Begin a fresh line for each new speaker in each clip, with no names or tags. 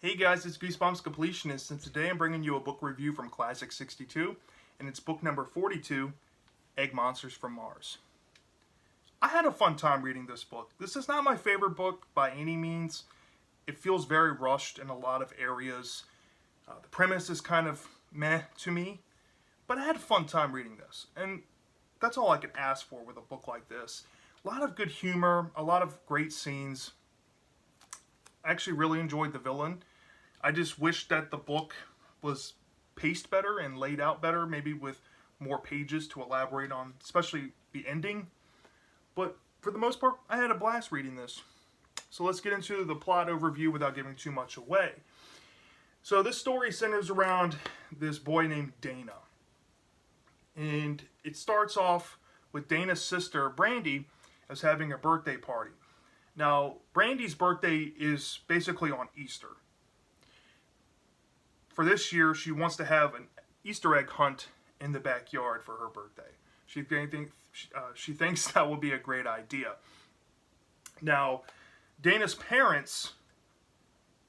Hey guys, it's Goosebumps Completionist, and today I'm bringing you a book review from Classic 62, and it's book number 42, Egg Monsters from Mars. I had a fun time reading this book. This is not my favorite book by any means. It feels very rushed in a lot of areas. The premise is kind of meh to me, but I had a fun time reading this, and that's all I could ask for with a book like this. A lot of good humor, a lot of great scenes. I actually really enjoyed the villain. I just wish that the book was paced better and laid out better, maybe with more pages to elaborate on, especially the ending. But for the most part, I had a blast reading this. So let's get into the plot overview without giving too much away. So this story centers around this boy named Dana. And it starts off with Dana's sister, Brandy, as having a birthday party. Now, Brandy's birthday is basically on Easter. For this year, she wants to have an Easter egg hunt in the backyard for her birthday. She thinks that would be a great idea. Now, Dana's parents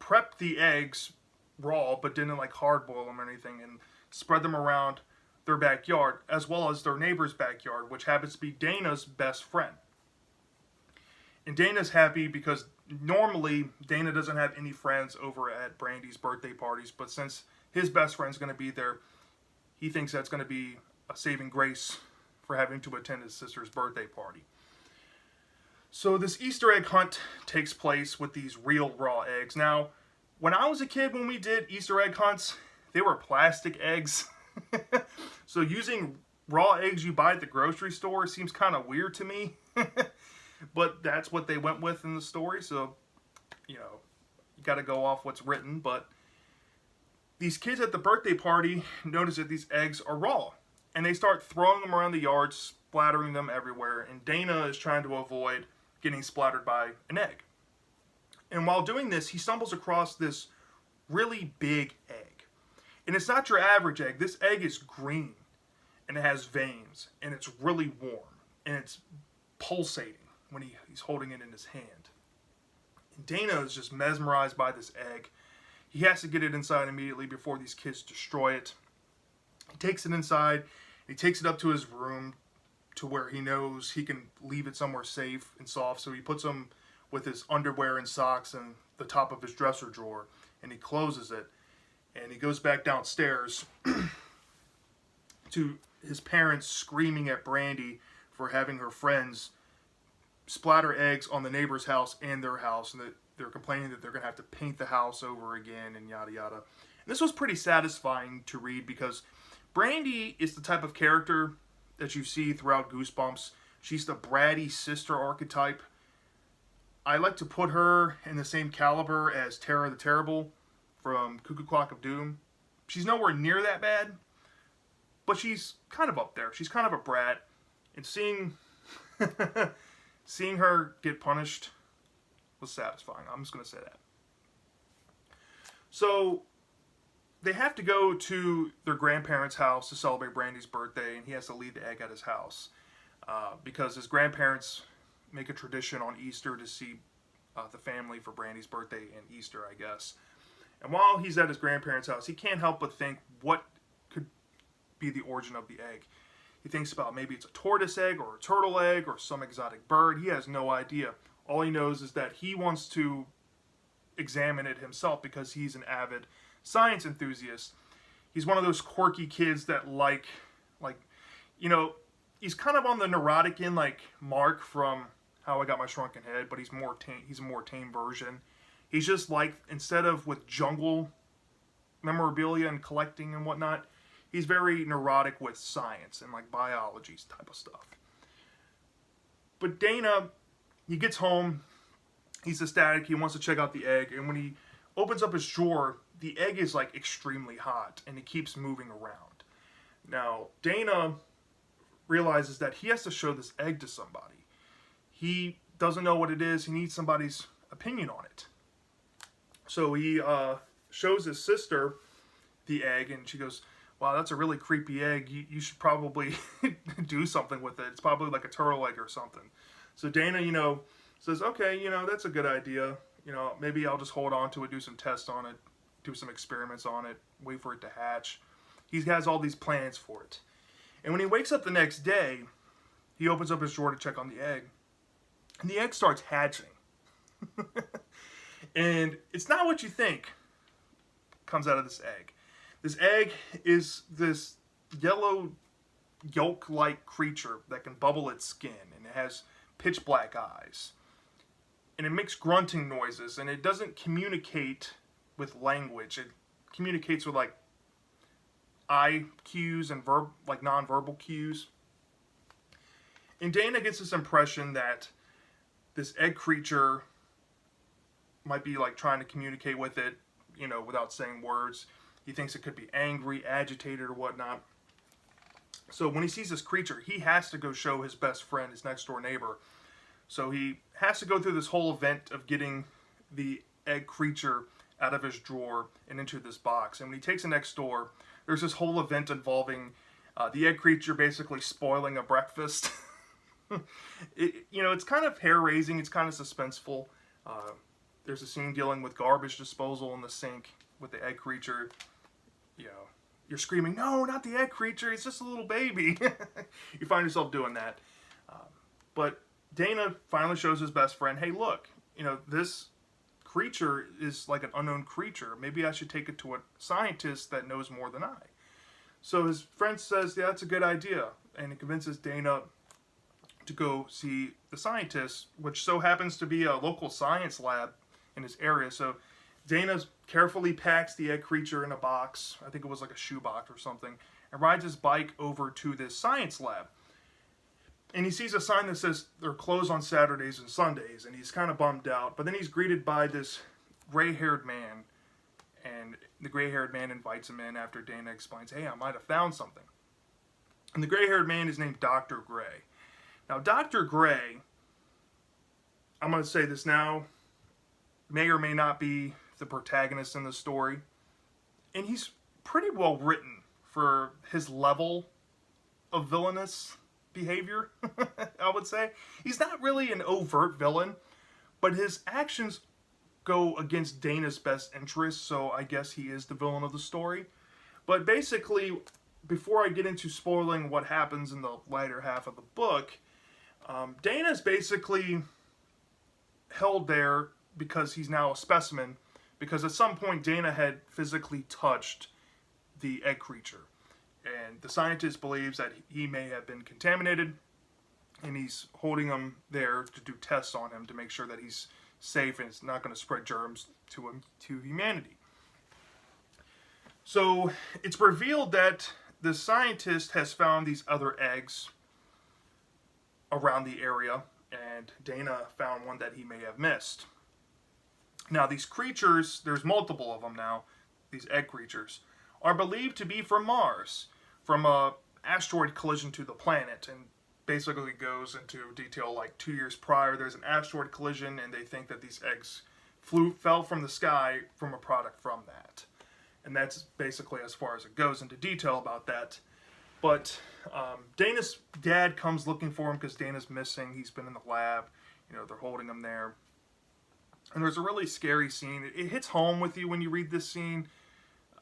prepped the eggs raw, but didn't like hard boil them or anything, and spread them around their backyard, as well as their neighbor's backyard, which happens to be Dana's best friend. And Dana's happy because normally Dana doesn't have any friends over at Brandy's birthday parties, but since his best friend's going to be there, he thinks that's going to be a saving grace for having to attend his sister's birthday party. So this Easter egg hunt takes place with these real raw eggs. Now, when I was a kid, when we did Easter egg hunts, they were plastic eggs. So using raw eggs you buy at the grocery store seems kind of weird to me. But that's what they went with in the story, so, you got to go off what's written. But these kids at the birthday party notice that these eggs are raw, and they start throwing them around the yard, splattering them everywhere, and Dana is trying to avoid getting splattered by an egg. And while doing this, he stumbles across this really big egg. And it's not your average egg. This egg is green, and it has veins, and it's really warm, and it's pulsating when he's holding it in his hand. And Dana is just mesmerized by this egg. He has to get it inside immediately before these kids destroy it. He takes it inside. He takes it up to his room to where he knows he can leave it somewhere safe and soft. So he puts them with his underwear and socks in the top of his dresser drawer, and he closes it. And he goes back downstairs to his parents screaming at Brandy for having her friends splatter eggs on the neighbor's house and their house, and that they're complaining that they're going to have to paint the house over again and yada yada. And this was pretty satisfying to read because Brandy is the type of character that you see throughout Goosebumps. She's the bratty sister archetype. I like to put her in the same caliber as Tara the Terrible from Cuckoo Clock of Doom. She's nowhere near that bad, but she's kind of up there. She's kind of a brat, and seeing her get punished was satisfying. I'm just going to say that. So they have to go to their grandparents' house to celebrate Brandy's birthday, and he has to leave the egg at his house because his grandparents make a tradition on Easter to see the family for Brandy's birthday and Easter, I guess. And while he's at his grandparents' house, he can't help but think what could be the origin of the egg. He thinks about maybe it's a tortoise egg or a turtle egg or some exotic bird. He has no idea. All he knows is that he wants to examine it himself because he's an avid science enthusiast. He's one of those quirky kids that he's kind of on the neurotic end, like Mark from How I Got My Shrunken Head, but he's a more tame version. He's just like, instead of with jungle memorabilia and collecting and whatnot, he's very neurotic with science and like biology type of stuff. But Dana, he gets home, he's ecstatic, he wants to check out the egg, and when he opens up his drawer, the egg is like extremely hot and it keeps moving around. Now, Dana realizes that he has to show this egg to somebody. He doesn't know what it is, he needs somebody's opinion on it. So he shows his sister the egg, and she goes, "Wow, that's a really creepy egg. You should probably do something with it. It's probably like a turtle egg or something." So Dana, says, "Okay, that's a good idea." You know, maybe I'll just hold on to it, do some tests on it, do some experiments on it, wait for it to hatch. He has all these plans for it. And when he wakes up the next day, he opens up his drawer to check on the egg. And the egg starts hatching. And it's not what you think comes out of this egg. This egg is this yellow yolk-like creature that can bubble its skin, and it has pitch black eyes. And it makes grunting noises, and it doesn't communicate with language. It communicates with like eye cues and non-verbal cues. And Dana gets this impression that this egg creature might be like trying to communicate with it, you know, without saying words. He thinks it could be angry, agitated, or whatnot. So when he sees this creature, he has to go show his best friend, his next door neighbor. So he has to go through this whole event of getting the egg creature out of his drawer and into this box. And when he takes it next door, there's this whole event involving the egg creature basically spoiling a breakfast. It's kind of hair-raising. It's kind of suspenseful. There's a scene dealing with garbage disposal in the sink with the egg creature. You know, you're screaming, "No, not the egg creature. It's just a little baby." You find yourself doing that. But Dana finally shows his best friend, "Hey, look, you know, this creature is like an unknown creature. Maybe I should take it to a scientist that knows more than I." So his friend says, "Yeah, that's a good idea." And he convinces Dana to go see the scientist, which so happens to be a local science lab in his area. So Dana carefully packs the egg creature in a box, I think it was like a shoe box or something, and rides his bike over to this science lab. And he sees a sign that says they're closed on Saturdays and Sundays, and he's kind of bummed out. But then he's greeted by this gray-haired man, and the gray-haired man invites him in after Dana explains, "Hey, I might have found something." And the gray-haired man is named Dr. Gray. Now, Dr. Gray, I'm going to say this now, may or may not be the protagonist in the story. And he's pretty well written for his level of villainous behavior, I would say. He's not really an overt villain, but his actions go against Dana's best interests, so I guess he is the villain of the story. But basically, before I get into spoiling what happens in the later half of the book, Dana's basically held there because he's now a specimen, because at some point Dana had physically touched the egg creature. And the scientist believes that he may have been contaminated, and he's holding him there to do tests on him to make sure that he's safe and it's not going to spread germs to humanity. So it's revealed that the scientist has found these other eggs around the area, and Dana found one that he may have missed. Now, these creatures, there's multiple of them now, these egg creatures, are believed to be from Mars, from a asteroid collision to the planet, and basically goes into detail like 2 years prior, there's an asteroid collision, and they think that these eggs fell from the sky from a product from that. And that's basically as far as it goes into detail about that. But Dana's dad comes looking for him because Dana's missing. He's been in the lab. You know, they're holding him there. And there's a really scary scene. It hits home with you when you read this scene.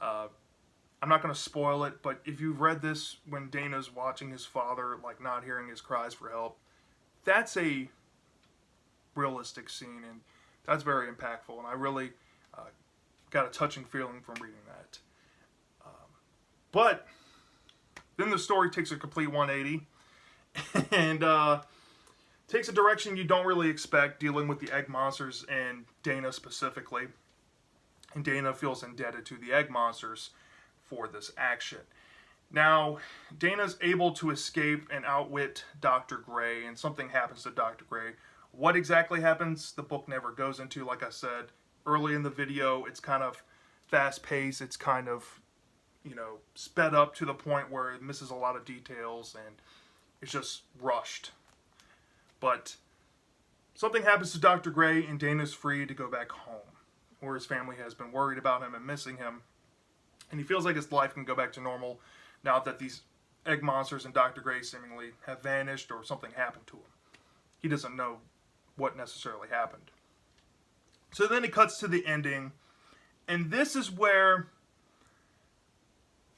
I'm not going to spoil it, but if you've read this when Dana's watching his father, like not hearing his cries for help, that's a realistic scene, and that's very impactful. And I really got a touching feeling from reading that. But then the story takes a complete 180 and takes a direction you don't really expect, dealing with the egg monsters and Dana specifically. And Dana feels indebted to the egg monsters for this action. Now, Dana's able to escape and outwit Dr. Gray, and something happens to Dr. Gray. What exactly happens, the book never goes into. Like I said early in the video, it's kind of fast-paced. It's kind of, sped up to the point where it misses a lot of details, and it's just rushed. But something happens to Dr. Gray, and Dana's free to go back home, where his family has been worried about him and missing him. And he feels like his life can go back to normal now that these egg monsters and Dr. Gray seemingly have vanished or something happened to him. He doesn't know what necessarily happened. So then it cuts to the ending, and this is where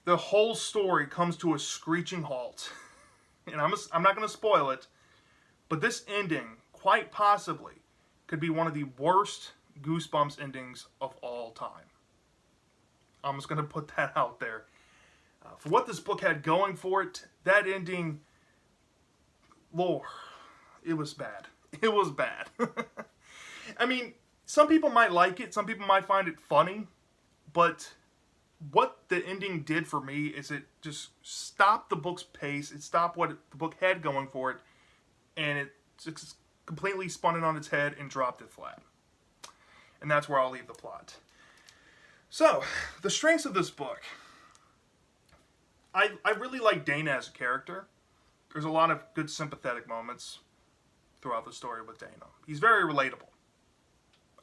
the whole story comes to a screeching halt. And I'm not going to spoil it, but this ending, quite possibly, could be one of the worst Goosebumps endings of all time. I'm just going to put that out there. For what this book had going for it, that ending, Lord, it was bad. It was bad. I mean, some people might like it, some people might find it funny, but what the ending did for me is it just stopped the book's pace, it stopped what the book had going for it, and it just completely spun it on its head and dropped it flat. And that's where I'll leave the plot. So, the strengths of this book. I really like Dana as a character. There's a lot of good sympathetic moments throughout the story with Dana. He's very relatable.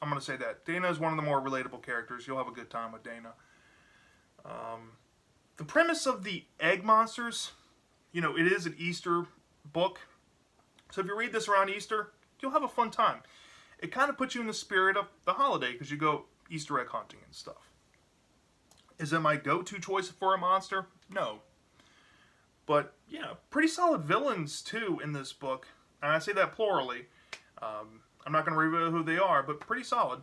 I'm going to say that. Dana is one of the more relatable characters. You'll have a good time with Dana. The premise of the egg monsters, it is an Easter book. So if you read this around Easter, you'll have a fun time. It kind of puts you in the spirit of the holiday because you go Easter egg hunting and stuff. Is it my go-to choice for a monster? No. But, yeah, pretty solid villains, too, in this book. And I say that plurally. I'm not going to reveal who they are, but pretty solid.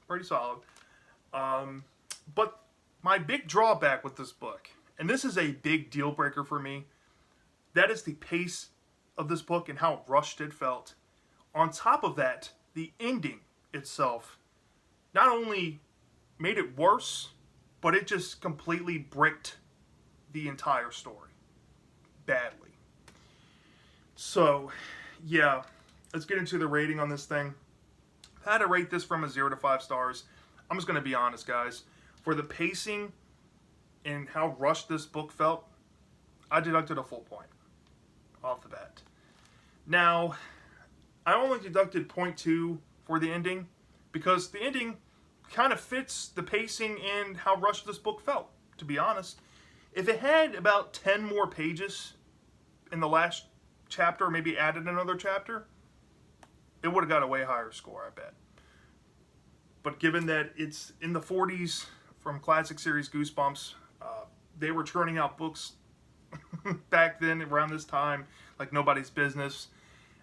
Pretty solid. But my big drawback with this book, and this is a big deal breaker for me, that is the pace of this book and how rushed it felt. On top of that, the ending itself not only made it worse, but it just completely bricked the entire story. Badly. So, yeah, let's get into the rating on this thing. If I had to rate this from a 0 to 5 stars, I'm just going to be honest, guys. For the pacing and how rushed this book felt, I deducted a full point off the bat. Now, I only deducted 0.2 for the ending because the ending kind of fits the pacing and how rushed this book felt, to be honest. If it had about 10 more pages in the last chapter, or maybe added another chapter, it would have got a way higher score, I bet. But given that it's in the 40s from classic series Goosebumps, they were churning out books back then around this time like nobody's business.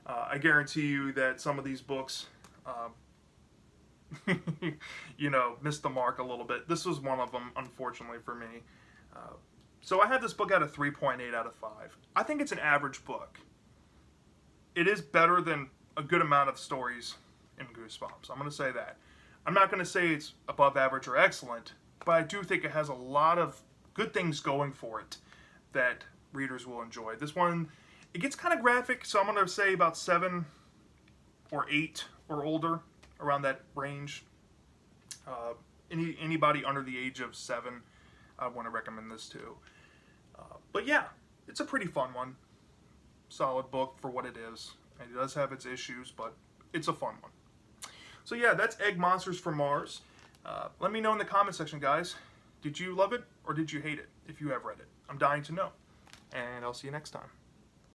I guarantee you that some of these books missed the mark a little bit. This was one of them, unfortunately for me. So I had this book at a 3.8 out of 5. I think it's an average book. It is better than a good amount of stories in Goosebumps. I'm going to say that. I'm not going to say it's above average or excellent, but I do think it has a lot of good things going for it that readers will enjoy. This one, it gets kind of graphic, so I'm going to say about 7 or 8 or older, around that range. Anybody under the age of 7, I want to recommend this to. But yeah, it's a pretty fun one. Solid book for what it is. And it does have its issues, but it's a fun one. So yeah, that's Egg Monsters from Mars. Let me know in the comment section, guys. Did you love it or did you hate it, if you have read it? I'm dying to know. And I'll see you next time.